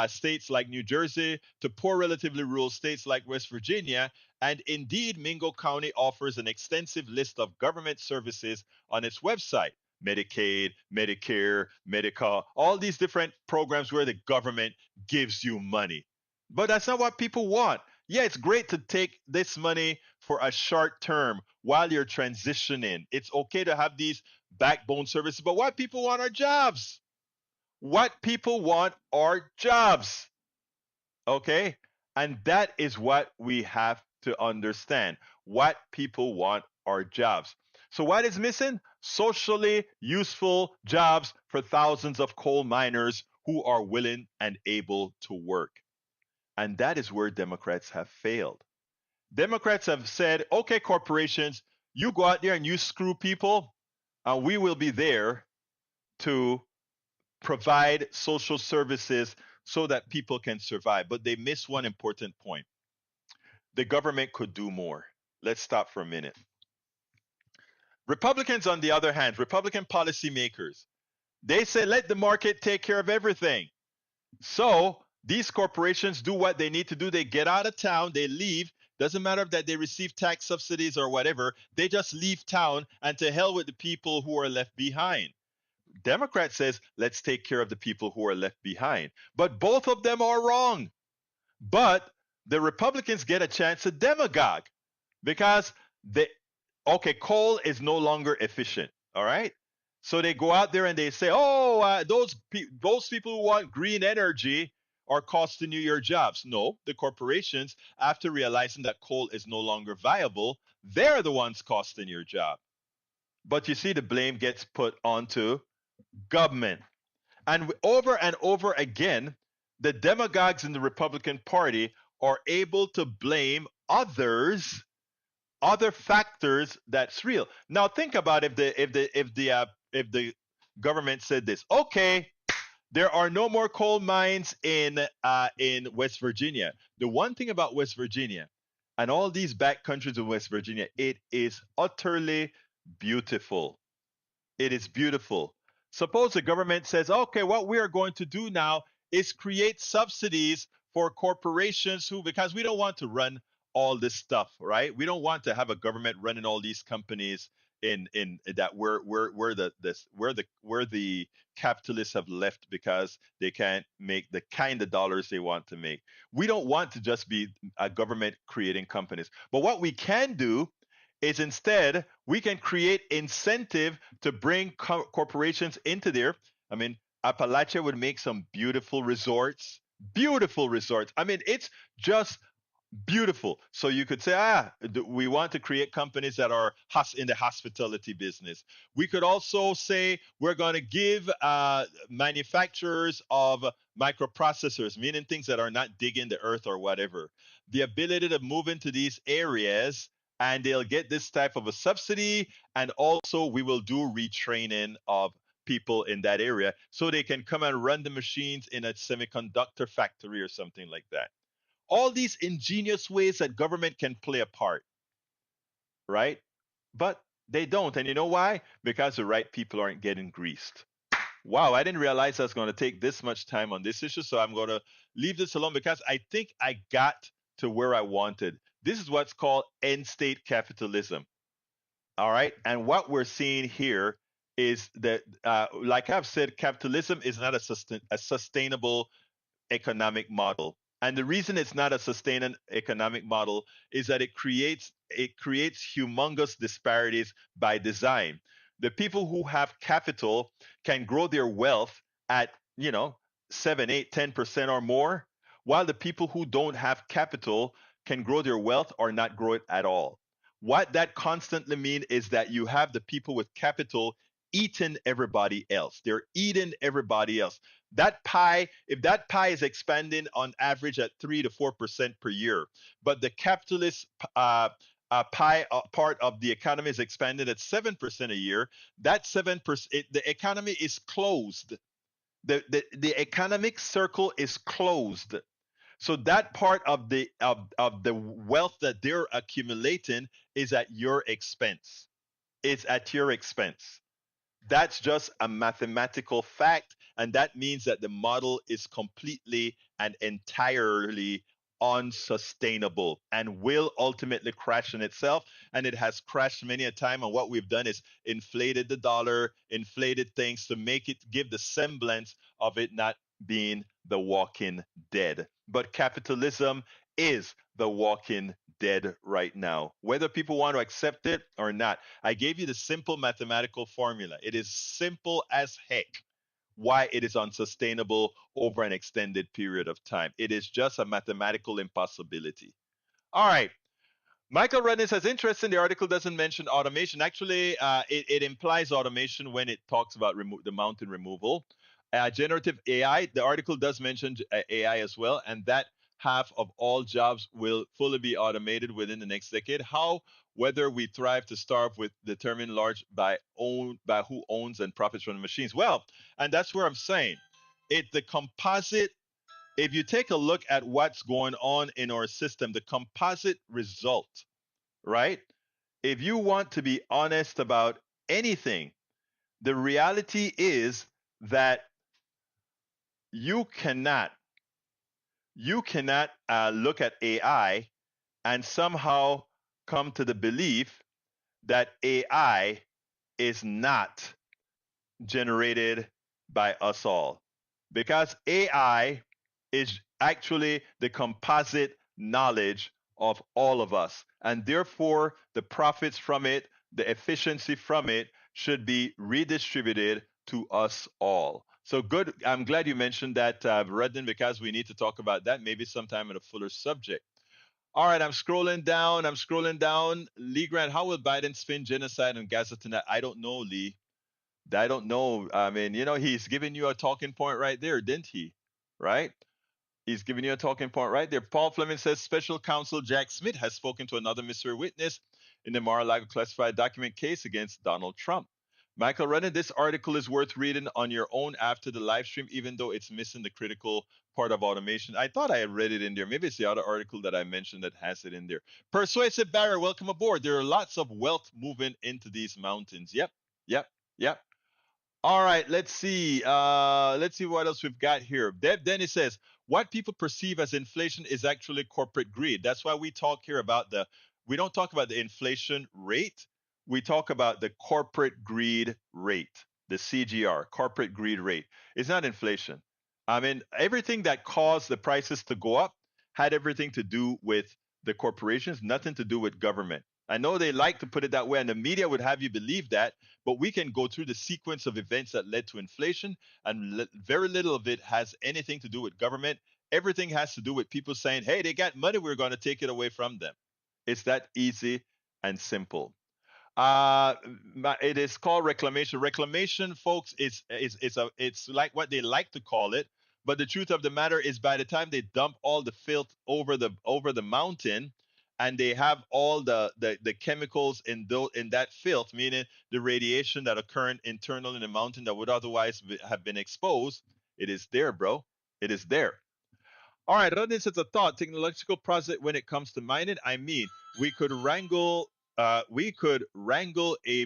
states like New Jersey to poor, relatively rural states like West Virginia. And indeed, Mingo County offers an extensive list of government services on its website: Medicaid, Medicare, Medicaid, all these different programs where the government gives you money. But that's not what people want. Yeah, it's great to take this money for a short term while you're transitioning. It's okay to have these backbone services, but what people want are jobs. What people want are jobs. Okay? And that is what we have to understand. What people want are jobs. So, what is missing? Socially useful jobs for thousands of coal miners who are willing and able to work. And that is where Democrats have failed. Democrats have said, okay, corporations, you go out there and you screw people, and we will be there to provide social services so that people can survive. But they miss one important point. The government could do more. Let's stop for a minute. Republicans, on the other hand, Republican policymakers, they say let the market take care of everything. So these corporations do what they need to do. They get out of town, they leave. Doesn't matter that they receive tax subsidies or whatever. They just leave town, and to hell with the people who are left behind. Democrat says, let's take care of the people who are left behind. But both of them are wrong. But the Republicans get a chance at demagogue because they, okay, coal is no longer efficient. All right. So they go out there and they say, oh, those people who want green energy are costing you your jobs. No, the corporations, after realizing that coal is no longer viable, they're the ones costing your job. But you see, the blame gets put onto government. And over again, the demagogues in the Republican Party are able to blame others, other factors that's real. Now think about if the government said this, okay, there are no more coal mines in West Virginia. The one thing about West Virginia and all these back countries of West Virginia, it is utterly beautiful. It is beautiful. Suppose the government says, okay, what we are going to do now is create subsidies for corporations who, because we don't want to run all this stuff, right? We don't want to have a government running all these companies in that where the capitalists have left because they can't make the kind of dollars they want to make. We don't want to just be a government creating companies. But what we can do is instead we can create incentive to bring corporations into there. I mean, Appalachia would make some beautiful resorts, beautiful resorts. I mean, it's just beautiful. So you could say, we want to create companies that are in the hospitality business. We could also say we're going to give manufacturers of microprocessors, meaning things that are not digging the earth or whatever, the ability to move into these areas, and they'll get this type of a subsidy. And also we will do retraining of people in that area so they can come and run the machines in a semiconductor factory or something like that. All these ingenious ways that government can play a part, right? But they don't. And you know why? Because the right people aren't getting greased. Wow, I didn't realize I was going to take this much time on this issue, so I'm going to leave this alone because I think I got to where I wanted. This is what's called end state capitalism. All right. And what we're seeing here is that, like I've said, capitalism is not a sustainable economic model. And the reason it's not a sustainable economic model is that it creates humongous disparities by design. The people who have capital can grow their wealth at, 7, 8, 10% or more, while the people who don't have capital can grow their wealth or not grow it at all. What that constantly means is that you have the people with capital eating everybody else. They're eating everybody else. That pie, if that pie is expanding on average at 3 to 4% per year, but the capitalist pie part of the economy is expanded at 7% a year, that 7%, the economy is closed. The economic circle is closed. So that part of the wealth that they're accumulating is at your expense. It's at your expense. That's just a mathematical fact, And that means that the model is completely and entirely unsustainable and will ultimately crash in itself. And it has crashed many a time. And what we've done is inflated the dollar, inflated things to make it give the semblance of it not being the walking dead. But capitalism is the walking dead right now, whether people want to accept it or not. I gave you the simple mathematical formula. It is simple as heck why it is unsustainable over an extended period of time. It is just a mathematical impossibility. All right. Michael Redden says, interesting. The article doesn't mention automation. Actually, it implies automation when it talks about the mountain removal. Generative AI, the article does mention AI as well, and that half of all jobs will fully be automated within the next decade. How, whether we thrive to starve with determined large by who owns and profits from the machines. Well, and that's where I'm saying the composite, if you take a look at what's going on in our system, the composite result, right? If you want to be honest about anything, the reality is that you cannot look at AI and somehow come to the belief that AI is not generated by us all, because AI is actually the composite knowledge of all of us. And therefore, the profits from it, the efficiency from it should be redistributed to us all. So good. I'm glad you mentioned that, Redden, because we need to talk about that maybe sometime in a fuller subject. All right, I'm scrolling down. I'm scrolling down. Lee Grant, how will Biden spin genocide in Gaza tonight? I don't know, Lee. I don't know. I mean, he's giving you a talking point right there, didn't he? Right? He's giving you a talking point right there. Paul Fleming says special counsel Jack Smith has spoken to another mystery witness in the Mar-a-Lago classified document case against Donald Trump. Michael Rennan, this article is worth reading on your own after the live stream, even though it's missing the critical part of automation. I thought I had read it in there. Maybe it's the other article that I mentioned that has it in there. Persuasive Barrier, welcome aboard. There are lots of wealth moving into these mountains. Yep, yep, yep. All right, let's see. Let's see what else we've got here. Deb Dennis says, what people perceive as inflation is actually corporate greed. That's why we talk here about we don't talk about the inflation rate. We talk about the corporate greed rate, the CGR, corporate greed rate. It's not inflation. I mean, everything that caused the prices to go up had everything to do with the corporations, nothing to do with government. I know they like to put it that way, and the media would have you believe that, but we can go through the sequence of events that led to inflation, and very little of it has anything to do with government. Everything has to do with people saying, hey, they got money, we're going to take it away from them. It's that easy and simple. Uh, it is called reclamation. Reclamation, folks, it's like what they like to call it, but the truth of the matter is, by the time they dump all the filth over the mountain, and they have all the chemicals in that filth, meaning the radiation that occurring internal in the mountain that would otherwise have been exposed, it is there, bro. It is there. All right, run this as a thought. Technological process when it comes to mining. I mean, we could wrangle a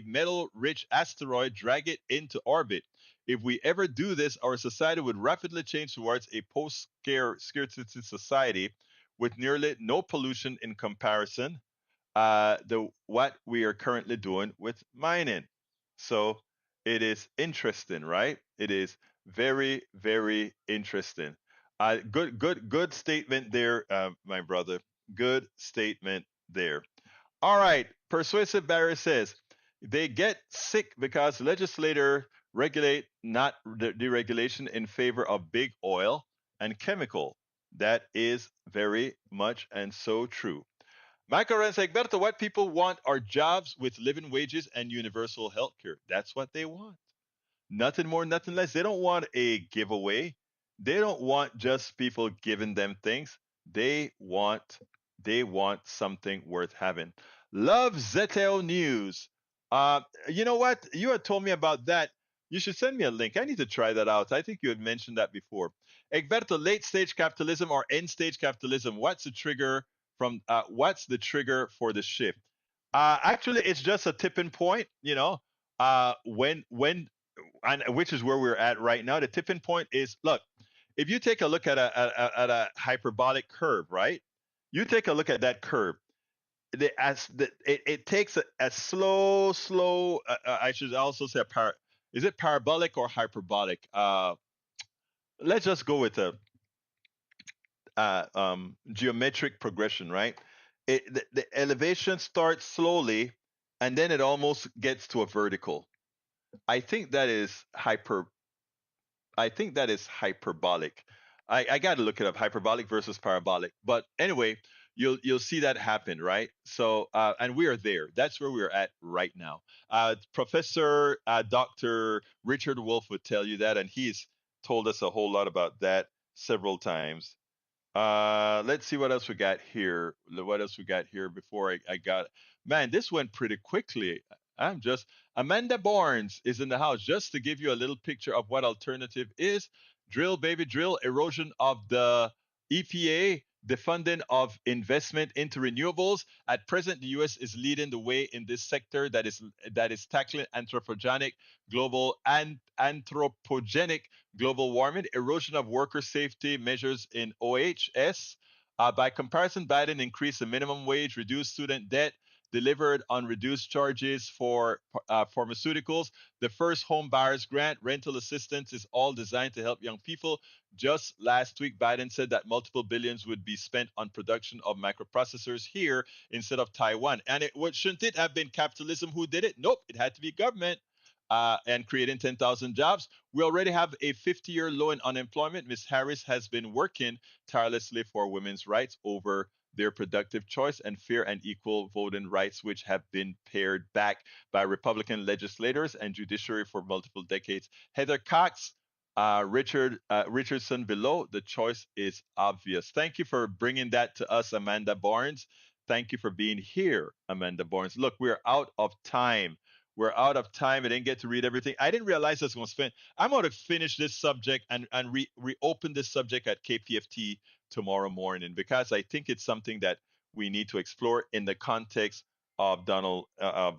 metal-rich asteroid, drag it into orbit. If we ever do this, our society would rapidly change towards a post-scarcity society with nearly no pollution in comparison the what we are currently doing with mining. So it is interesting, right? It is very, very interesting. Good statement there, my brother. Good statement there. All right. Persuasive Barry says they get sick because legislators regulate not deregulation in favor of big oil and chemical. That is very much and so true. Michael Ren says, Berto, what people want are jobs with living wages and universal health care. That's what they want. Nothing more, nothing less. They don't want a giveaway. They don't want just people giving them things. They want something worth having. Love Zeteo News. You know what? You had told me about that. You should send me a link. I need to try that out. I think you had mentioned that before. Egberto, late stage capitalism or end stage capitalism? What's the trigger for the shift? Actually, it's just a tipping point. When and which is where we're at right now. The tipping point is, look, if you take a look at a hyperbolic curve, right? You take a look at that curve. It takes a slow. I should also say is it parabolic or hyperbolic? Let's just go with a geometric progression, right? The elevation starts slowly, and then it almost gets to a vertical. I think that is hyper. I think that is hyperbolic. I got to look it up, hyperbolic versus parabolic. But anyway, you'll see that happen, right? So and we are there. That's where we're at right now. Professor Dr. Richard Wolf would tell you that, and he's told us a whole lot about that several times. Let's see what else we got here. What else we got here before I got, man, this went pretty quickly. I'm just, Amanda Barnes is in the house just to give you a little picture of what alternative is. Drill, baby, drill, erosion of the EPA, the funding of investment into renewables. At present, the US is leading the way in this sector that is tackling anthropogenic global warming, erosion of worker safety measures in OHS. By comparison, Biden increased the minimum wage, reduced student debt, delivered on reduced charges for pharmaceuticals. The first home buyers grant, rental assistance is all designed to help young people. Just last week, Biden said that multiple billions would be spent on production of microprocessors here instead of Taiwan. And shouldn't it have been capitalism who did it? Nope, it had to be government. And creating 10,000 jobs. We already have a 50-year low in unemployment. Ms. Harris has been working tirelessly for women's rights over their productive choice and fair and equal voting rights, which have been pared back by Republican legislators and judiciary for multiple decades. Heather Cox, Richardson below, the choice is obvious. Thank you for bringing that to us, Amanda Barnes. Thank you for being here, Amanda Barnes. Look, we're out of time. We're out of time. I didn't get to read everything. I didn't realize I was going to spend. I'm going to finish this subject and reopen this subject at KPFT tomorrow morning because I think it's something that we need to explore in the context of Donald of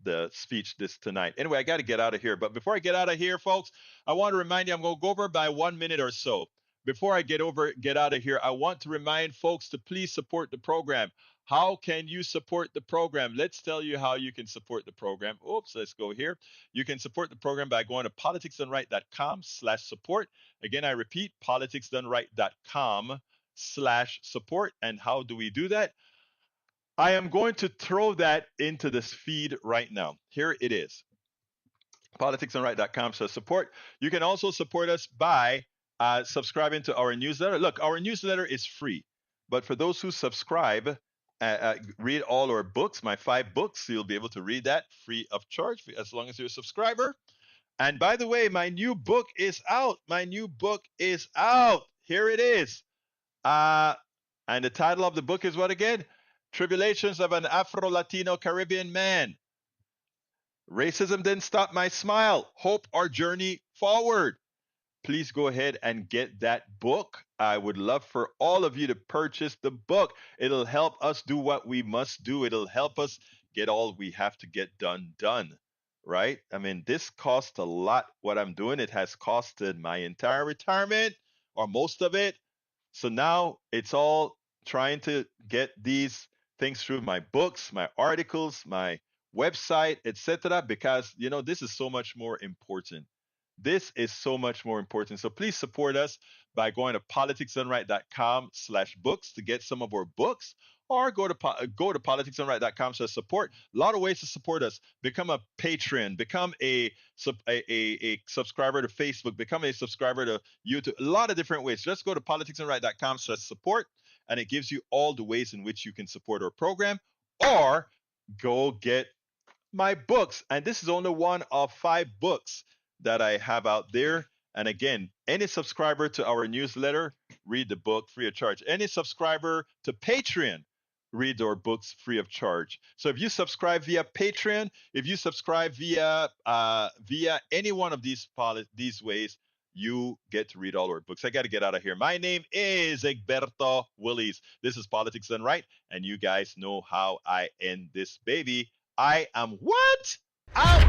the speech this tonight. Anyway, I got to get out of here. But before I get out of here, folks, I want to remind you I'm going to go over by 1 minute or so. Before I get out of here, I want to remind folks to please support the program. How can you support the program? Let's tell you how you can support the program. Oops, let's go here. You can support the program by going to politicsdoneright.com/support. Again, I repeat, politicsdoneright.com/support. And how do we do that? I am going to throw that into this feed right now. Here it is. politicsdoneright.com/support. You can also support us by subscribing to our newsletter. Look, our newsletter is free, but for those who subscribe, read all our books, my 5 books. You'll be able to read that free of charge as long as you're a subscriber. And by the way, my new book is out. My new book is out. Here it is. And the title of the book is what again? Tribulations of an Afro-Latino Caribbean Man. Racism didn't stop my smile. Hope our journey forward. Please go ahead and get that book. I would love for all of you to purchase the book. It'll help us do what we must do. It'll help us get all we have to get done, right? I mean, this costs a lot, what I'm doing. It has costed my entire retirement or most of it. So now it's all trying to get these things through my books, my articles, my website, etc. because, this is so much more important. This is so much more important. So please support us by going to politicsdoneright.com/books to get some of our books, or go to politicsdoneright.com/support. A lot of ways to support us. Become a patron, become a subscriber to Facebook, become a subscriber to YouTube. A lot of different ways. Just go to politicsdoneright.com/support, and it gives you all the ways in which you can support our program, or go get my books. And this is only one of 5 books that I have out there. And again, any subscriber to our newsletter, read the book free of charge. Any subscriber to Patreon, read our books free of charge. So if you subscribe via Patreon, if you subscribe via any one of these ways, you get to read all our books. I got to get out of here. My name is Egberto Willies. This is Politics Done Right, and you guys know how I end this baby. I am what? Out!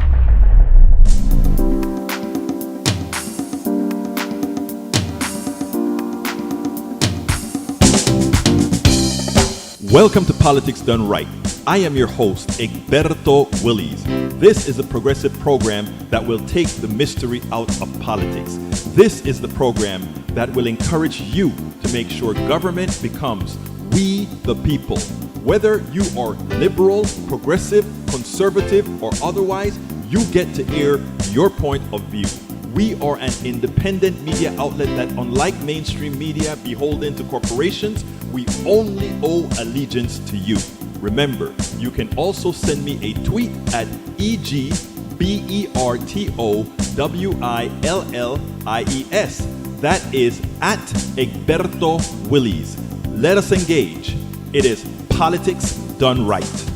Welcome to Politics Done Right. I am your host, Egberto Willies. This is a progressive program that will take the mystery out of politics. This is the program that will encourage you to make sure government becomes we the people. Whether you are liberal, progressive, conservative, or otherwise, you get to air your point of view. We are an independent media outlet that, unlike mainstream media beholden to corporations, we only owe allegiance to you. Remember, you can also send me a tweet at EGBERTOWILLIES. That is at Egberto Willies. Let us engage. It is Politics Done Right.